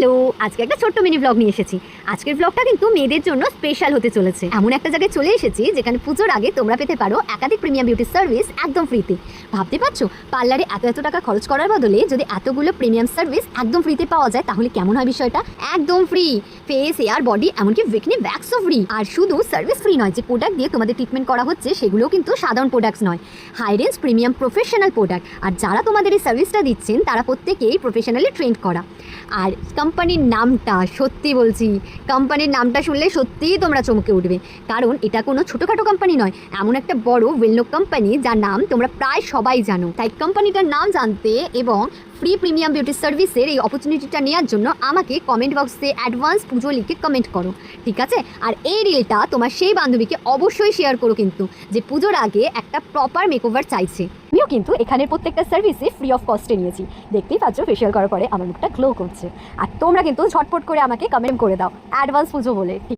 Hello, আজকে একটা ছোট্ট মিনি ব্লগ নিয়ে এসেছি। আজকের ব্লগটা কিন্তু মেয়েদের জন্য স্পেশাল হতে চলেছে। এমন একটা জায়গায় চলে এসেছি যেখানে পুজোর আগে তোমরা পেতে পারো একাধিক প্রিমিয়াম বিউটি সার্ভিস একদম ফ্রিতে। ভাবতে পারছো, পার্লারে এত টাকা খরচ করার বদলে যদি এতগুলো প্রিমিয়াম সার্ভিস একদম ফ্রিতে পাওয়া যায় তাহলে কেমন হয় বিষয়টা। একদম ফ্রি ফেস, হেয়ার, বডি, এমনকি বিকিনি ভ্যাক্সও ফ্রি। আর শুধু সার্ভিস ফ্রি নয়, যে প্রোডাক্ট দিয়ে তোমাদের ট্রিটমেন্ট করা হচ্ছে সেগুলোও কিন্তু সাধারণ প্রোডাক্টস নয়, high range premium professional product. আর যারা তোমাদের এই সার্ভিসটা দিচ্ছেন তারা প্রত্যেকেই প্রফেশনালি ট্রেন্ড করা। আর কোম্পানির নামটা, সত্যি বলছি, কোম্পানির নামটা শুনলে সত্যিই তোমরা চমকে উঠবে, কারণ এটা কোনো ছোটোখাটো কোম্পানি নয়, এমন একটা বড় ওয়েল-নোন কোম্পানি যার নাম তোমরা প্রায় সবাই জানো। তাই কোম্পানিটার নাম জানতে এবং ফ্রি প্রিমিয়াম বিউটি সার্ভিসের এই অপরচুনিটিটা নেওয়ার জন্য আমাকে কমেন্ট বক্সে অ্যাডভান্স পুজো লিখে কমেন্ট করো, ঠিক আছে? আর এই রিলটা তোমার সেই বান্ধবীকে অবশ্যই শেয়ার করো কিন্তু, যে পুজোর আগে একটা প্রপার মেকওভার চাইছে। আমিও কিন্তু এখানের প্রত্যেকটা সার্ভিসে ফ্রি অফ কস্টে নিয়েছি। দেখতেই পাচ্ছ ফেশিয়াল করার পরে আমার মুখটা গ্লো করছে। আর তোমরা কিন্তু ঝটপট করে আমাকে কমেন্ট করে দাও অ্যাডভান্স পুজো বলে, ঠিক